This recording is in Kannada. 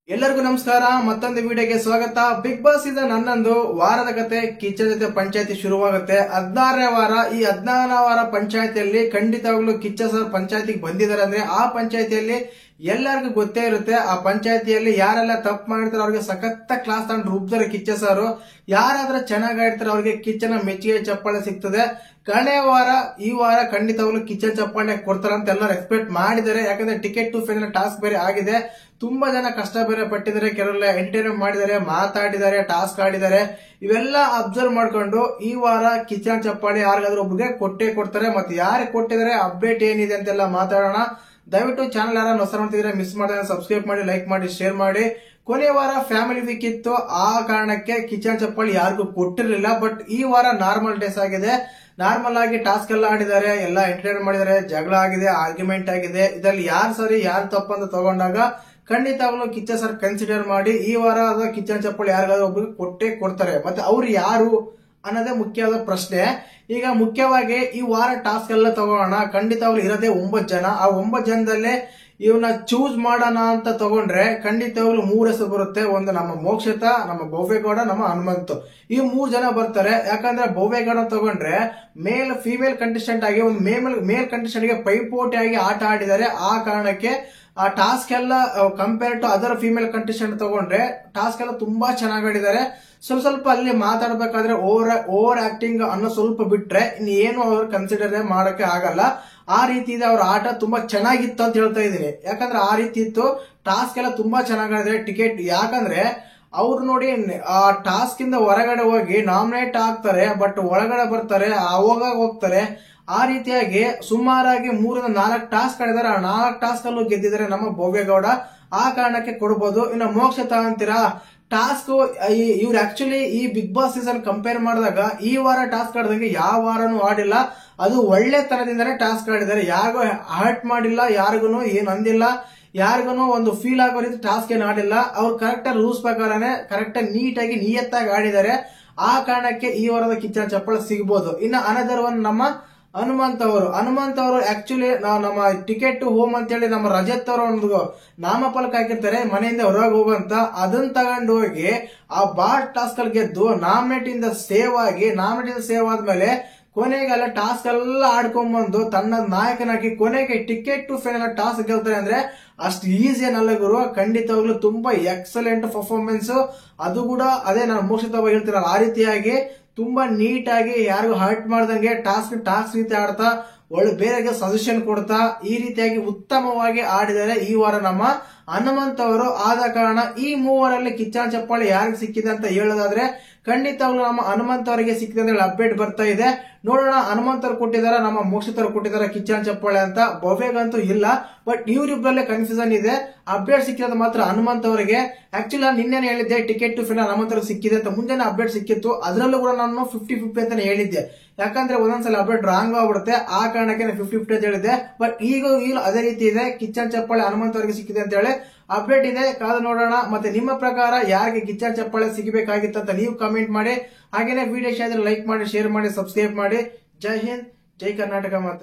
ಎಲ್ಲರಿಗೂ ನಮಸ್ಕಾರ. ಮತ್ತೊಂದು ವಿಡಿಯೋಗೆ ಸ್ವಾಗತ. ಬಿಗ್ ಬಾಸ್ ಸೀಸನ್ 11 ವಾರದ ಕತೆ ಕಿಚ್ಚ ಜೊತೆ ಪಂಚಾಯತಿ ಶುರುವಾಗುತ್ತೆ. 16ನೇ ವಾರ. ಈ 16ನೇ ವಾರ ಪಂಚಾಯತಿಯಲ್ಲಿ ಖಂಡಿತವಾಗ್ಲೂ ಕಿಚ್ಚ ಸರ್ ಪಂಚಾಯತಿಗೆ ಬಂದಿದ್ದಾರೆ ಅಂದ್ರೆ ಆ ಪಂಚಾಯತಿಯಲ್ಲಿ ಎಲ್ಲರಿಗೂ ಗೊತ್ತೇ ಇರುತ್ತೆ. ಆ ಪಂಚಾಯತಿಯಲ್ಲಿ ಯಾರೆಲ್ಲ ತಪ್ಪು ಮಾಡಿರ್ತಾರೆ ಅವ್ರಿಗೆ ಸಖತ್ತ ಕ್ಲಾಸ್ ತಗೊಂಡು ರುಬ್ತಾರೆ ಕಿಚ್ಚ ಸರ್. ಯಾರಾದ್ರೂ ಚೆನ್ನಾಗಿ ಆಡ್ತಾರೆ ಅವ್ರಿಗೆ ಕಿಚ್ಚನ ಮೆಚ್ಚುಗೆ ಚಪ್ಪಾಳೆ ಸಿಗ್ತದೆ. ಕಳೆಯ ವಾರ ಈ ವಾರ ಖಂಡಿತವಾಗ್ಲೂ ಕಿಚ್ಚನ್ ಚಪ್ಪಾಳೆ ಕೊಡ್ತಾರೆ ಅಂತ ಎಲ್ಲರೂ ಎಕ್ಸ್ಪೆಕ್ಟ್ ಮಾಡಿದ್ದಾರೆ. ಯಾಕಂದ್ರೆ ಟಿಕೆಟ್ ಟು ಫೈನಲ್ ಟಾಸ್ಕ್ ಬೇರೆ ಆಗಿದೆ. ತುಂಬಾ ಜನ ಕಷ್ಟ ಬೇರೆ ಪಟ್ಟಿದ್ದಾರೆ, ಕೆಲವೆಲ್ಲ ಎಂಟರ್ಟೈನ್ ಮಾಡಿದ್ದಾರೆ, ಮಾತಾಡಿದ್ದಾರೆ, ಟಾಸ್ಕ್ ಆಡಿದ್ದಾರೆ. ಇವೆಲ್ಲ ಅಬ್ಸರ್ವ್ ಮಾಡ್ಕೊಂಡು ಈ ವಾರ ಕಿಚ್ಚನ್ ಚಪ್ಪಾಳೆ ಯಾರಿಗಾದ್ರೂ ಒಬ್ಬರಿಗೆ ಕೊಟ್ಟೇ ಕೊಡ್ತಾರೆ. ಮತ್ತೆ ಯಾರಿಗೆ ಕೊಟ್ಟಿದ್ದಾರೆ, ಅಪ್ಡೇಟ್ ಏನಿದೆ ಅಂತೆಲ್ಲ ಮಾತಾಡೋಣ. ದಯವಿಟ್ಟು ಚಾನಲ್ ಯಾರು ಹೊಸ ನೋಡ್ತಿದ್ರೆ ಮಿಸ್ ಮಾಡಿದ್ರೆ ಸಬ್ಸ್ಕ್ರೈಬ್ ಮಾಡಿ, ಲೈಕ್ ಮಾಡಿ, ಶೇರ್ ಮಾಡಿ. ಕೊನೆಯ ವಾರ ಫ್ಯಾಮಿಲಿ ವೀಕ್ ಇತ್ತು, ಆ ಕಾರಣಕ್ಕೆ ಕಿಚ್ಚನ್ ಚಪ್ಪಾಳೆ ಯಾರಿಗೂ ಕೊಟ್ಟಿರಲಿಲ್ಲ. ಬಟ್ ಈ ವಾರ ನಾರ್ಮಲ್ ಡೇಸ್ ಆಗಿದೆ. ನಾರ್ಮಲ್ ಆಗಿ ಟಾಸ್ಕ್ ಎಲ್ಲ ಆಡಿದ್ದಾರೆ, ಎಲ್ಲ ಎಂಟರ್ಟೈನ್ ಮಾಡಿದ್ದಾರೆ, ಜಗಳ ಆಗಿದೆ, ಆರ್ಗ್ಯುಮೆಂಟ್ ಆಗಿದೆ. ಇದರಲ್ಲಿ ಯಾರು ಸರಿ ಯಾರು ತಪ್ಪು ಅಂತ ತಗೊಂಡಾಗ ಖಂಡಿತವಾಗ್ಲೂ ಕಿಚ್ಚ ಸರ್ ಕನ್ಸಿಡರ್ ಮಾಡಿ ಈ ವಾರ ಕಿಚ್ಚನ್ ಚಪ್ಪಾಳೆ ಯಾರಿಗಾದ್ರೂ ಒಬ್ಬರಿಗೆ ಕೊಟ್ಟೇ ಕೊಡ್ತಾರೆ. ಮತ್ತೆ ಅವ್ರು ಯಾರು ಅನ್ನೋದೇ ಮುಖ್ಯವಾದ ಪ್ರಶ್ನೆ. ಈಗ ಮುಖ್ಯವಾಗಿ ಈ ವಾರ ಟಾಸ್ಕ್ ಎಲ್ಲ ತಗೋಣ. ಖಂಡಿತವಾಗ್ಲೂ ಇರೋದೇ 9 ಜನ. ಆ 9 ಜನದಲ್ಲೇ ಇವನ್ನ ಚೂಸ್ ಮಾಡೋಣ ಅಂತ ತಗೊಂಡ್ರೆ ಖಂಡಿತವಾಗ್ಲೂ 3 ಹೆಸರು ಬರುತ್ತೆ. ಒಂದು ನಮ್ಮ ಮೋಕ್ಷಿತ, ನಮ್ಮ ಭವ್ಯಗೌಡ, ನಮ್ಮ ಹನುಮಂತು. ಈ 3 ಜನ ಬರ್ತಾರೆ. ಯಾಕಂದ್ರೆ ಭವ್ಯಗೌಡ ತಗೊಂಡ್ರೆ ಮೇಲ್ ಫಿಮೇಲ್ ಕಂಟೆಸ್ಟೆಂಟ್ ಆಗಿ ಒಂದು ಮೇಲ್ ಕಂಟೆಸ್ಟೆಂಟ್ ಗೆ ಪೈಪೋಟಿ ಆಗಿ ಆಟ ಆಡಿದ್ದಾರೆ. ಆ ಕಾರಣಕ್ಕೆ ಆ ಟಾಸ್ಕ್ ಎಲ್ಲ compare to other female contestant ತಗೊಂಡ್ರೆ ಟಾಸ್ಕ್ ಎಲ್ಲ ತುಂಬಾ ಚೆನ್ನಾಗಿ ಆಡಿದ್ದಾರೆ. ಸ್ವಲ್ಪ ಅಲ್ಲಿ ಮಾತಾಡ್ಬೇಕಾದ್ರೆ ಓವರ್ ಆಕ್ಟಿಂಗ್ ಅನ್ನೋ ಸ್ವಲ್ಪ ಬಿಟ್ರೆ ಇನ್ನೇನು ಅವ್ರು ಕನ್ಸಿಡರ್ ಮಾಡಕ್ಕೆ ಆಗಲ್ಲ. ಆ ರೀತಿ ಇದೆ ಅವ್ರ ಆಟ. ತುಂಬಾ ಚೆನ್ನಾಗಿತ್ತು ಅಂತ ಹೇಳ್ತಾ ಇದೀನಿ. ಯಾಕಂದ್ರೆ ಆ ರೀತಿ ಇತ್ತು. ಟಾಸ್ಕ್ ಎಲ್ಲ ತುಂಬಾ ಚೆನ್ನಾಗಿದೆ. ಟಿಕೆಟ್ ಯಾಕಂದ್ರೆ ಅವ್ರು ನೋಡಿ ಆ ಟಾಸ್ಕ್ ಇಂದ ಹೊರಗಡೆ ಹೋಗಿ ನಾಮಿನೇಟ್ ಆಗ್ತಾರೆ, ಬಟ್ ಒಳಗಡೆ ಬರ್ತಾರೆ, ಅವಾಗ ಹೋಗ್ತಾರೆ. ಆ ರೀತಿಯಾಗಿ ಸುಮಾರಾಗಿ 3-4 ಟಾಸ್ಕ್ ಆಡಿದಾರೆ. ಆ 4 ಟಾಸ್ಕ್ ಅಲ್ಲೂ ಗೆದ್ದಿದ್ದಾರೆ ನಮ್ಮ ಭವ್ಯಗೌಡ. ಆ ಕಾರಣಕ್ಕೆ ಕೊಡ್ಬೋದು. ಇನ್ನು ಮೋಕ್ಷ ಅಂತೀರಾ, ಟಾಸ್ಕ್ ಇವ್ರು ಆಕ್ಚುಲಿ ಈ ಬಿಗ್ ಬಾಸ್ ಸೀಸನ್ ಕಂಪೇರ್ ಮಾಡಿದಾಗ ಈ ವಾರ ಟಾಸ್ಕ್ ಆಡಿದಂಗೆ ಯಾವ ವಾರನೂ ಆಡಿಲ್ಲ. ಅದು ಒಳ್ಳೆ ತನದಿಂದಾನೇ ಟಾಸ್ಕ್ ಆಡಿದ್ದಾರೆ. ಯಾರಿಗೂ ಹರ್ಟ್ ಮಾಡಿಲ್ಲ, ಯಾರಿಗೂ ಏನ್ ಅಂದಿಲ್ಲ, ಯಾರಿಗೂ ಒಂದು ಫೀಲ್ ಆಗೋ ರೀತಿ ಟಾಸ್ಕ್ ಏನ್ ಆಡಿಲ್ಲ. ಅವ್ರು ಕರೆಕ್ಟ್ ರೂಲ್ಸ್ ಪ್ರಕಾರನೇ ಕರೆಕ್ಟ್ ನೀಟಾಗಿ ನಿಯತ್ತಾಗಿ ಆಡಿದ್ದಾರೆ. ಆ ಕಾರಣಕ್ಕೆ ಈ ವಾರದ ಕಿಚ್ಚನ ಚಪ್ಪಾಳೆ ಸಿಗಬಹುದು. ಇನ್ನು ಅನದರ್ ಒನ್ ನಮ್ಮ ಹನುಮಂತ್ ಅವರು ಆಕ್ಚುಲಿ ನಮ್ಮ ಟಿಕೆಟ್ ಟು ಹೋಮ್ ಅಂತ ಹೇಳಿ ನಮ್ಮ ರಜತ್ ಅವರು ಒಂದು ನಾಮಫಲಕ ಹಾಕಿರ್ತಾರೆ ಮನೆಯಿಂದ ಹೊರಗೆ ಹೋಗಂತ. ಅದನ್ನ ತಗೊಂಡು ಹೋಗಿ ಆ ಬಾರ್ ಟಾಸ್ಕ್ ಅಲ್ಲಿ ಗೆದ್ದು ನಾಮಿನೇಟ್ ಸೇವ್ ಆದ್ಮೇಲೆ ಕೊನೆಗೆಲ್ಲ ಟಾಸ್ಕ್ ಎಲ್ಲ ಆಡ್ಕೊಂಡ್ಬಂದು ತನ್ನ ನಾಯಕನಾಗಿ ಕೊನೆಗೆ ಟಿಕೆಟ್ ಟು ಫೈನಲ್ ಟಾಸ್ಕ್ ಗೆಲ್ತಾರೆ ಅಂದ್ರೆ ಅಷ್ಟು ಈಸಿ ಏನಲ್ಲ ಗುರು. ಖಂಡಿತವಾಗ್ಲೂ ತುಂಬಾ ಎಕ್ಸಲೆಂಟ್ ಪರ್ಫಾರ್ಮೆನ್ಸ್. ಅದು ಕೂಡ ಅದೇ ನಾನು ಮೋಕ್ಷಿತ ಹೇಳ್ತೀರಲ್ಲ ಆ ರೀತಿಯಾಗಿ ತುಂಬಾ ನೀಟಾಗಿ ಯಾರಿಗೂ ಹರ್ಟ್ ಮಾಡ್ದಂಗೆ ಟಾಸ್ಕ್ ರೀತಿ ಆಡ್ತಾ ಒಳ್ಳೆ ಬೇರೆಗೆ ಸಜೆಷನ್ ಕೊಡ್ತಾ ಈ ರೀತಿಯಾಗಿ ಉತ್ತಮವಾಗಿ ಆಡಿದರೆ ಈ ವಾರ ನಮ್ಮ ಹನುಮಂತ್ ಅವರು. ಆದ ಕಾರಣ ಈ 3 ಕಿಚ್ಚನ ಚಪ್ಪಾಳೆ ಯಾರಿಗೆ ಸಿಕ್ಕಿದೆ ಅಂತ ಹೇಳೋದಾದ್ರೆ ಖಂಡಿತವಾಗ್ಲೂ ನಮ್ಮ ಹನುಮಂತ್ ಅವರಿಗೆ ಸಿಕ್ಕಿದೆ ಅಂತ ಹೇಳಿ ಅಪ್ಡೇಟ್ ಬರ್ತಾ ಇದೆ. ನೋಡೋಣ ಹನುಮಂತ್ ಅವರು ಕೊಟ್ಟಿದ್ದಾರೆ, ನಮ್ಮ ಮೋಕ್ಷಿತ್ ಅವರು ಕೊಟ್ಟಿದ್ದಾರೆ ಕಿಚ್ಚನ ಚಪ್ಪಾಳೆ ಅಂತ. ಭವ್ಯಗಂತೂ ಇಲ್ಲ. ಬಟ್ ಇವರಿಬ್ಬರಲ್ಲೇ ಕನ್ಫ್ಯೂಷನ್ ಇದೆ. ಅಪ್ಡೇಟ್ ಸಿಕ್ಕಿರೋದು ಮಾತ್ರ ಹನುಮಂತ್ ಅವರಿಗೆ. ಆಕ್ಚುಲಿ ನಾನು ನಿನ್ನೆ ಹೇಳಿದ್ದೆ ಟಿಕೆಟ್ ಟು ಫೈನಲ್ ಹನುಮಂತ್ ಅವ್ರಿಗೆ ಸಿಕ್ಕಿದೆ ಅಂತ. ಮುಂಜಾನೆ ಅಪ್ಡೇಟ್ ಸಿಕ್ಕಿತ್ತು. ಅದರಲ್ಲೂ ಕೂಡ ನಾನು 50-50 ಅಂತಾನೆ ಹೇಳಿದ್ದೆ. ಯಾಕಂದ್ರೆ ಒಂದೊಂದ್ಸಲ ಅಪ್ಡೇಟ್ ರಾಂಗ್ ಆಗ್ಬಿಡುತ್ತೆ. ಆ ಕಾರಣಕ್ಕೆ 50-50 ಅಂತ ಹೇಳಿದ್ದೆ. ಬಟ್ ಈಗ ಅದೇ ರೀತಿ ಇದೆ. ಕಿಚ್ಚನ ಚಪ್ಪಾಳೆ ಹನುಮಂತ್ ಅವರಿಗೆ ಸಿಕ್ಕಿದೆ ಅಂತ ಹೇಳಿ ಅಪ್ಡೇಟ್ ಇದೆ. ಕಾದು ನೋಡೋಣ. ಮತ್ತೆ ನಿಮ್ಮ ಪ್ರಕಾರ ಯಾರಿಗೆ ಕಿಚ್ಚನ ಚಪ್ಪಾಳೆ ಸಿಗಬೇಕಾಗಿತ್ತು ಅಂತ ನೀವು ಕಮೆಂಟ್ ಮಾಡಿ. ಹಾಗೇನೆ ವಿಡಿಯೋ ಇಷ್ಟ ಆದ್ರೆ ಲೈಕ್ ಮಾಡಿ, ಶೇರ್ ಮಾಡಿ, ಸಬ್ಸ್ಕ್ರೈಬ್ ಮಾಡಿ. ಜೈ ಹಿಂದ್, ಜೈ ಕರ್ನಾಟಕ.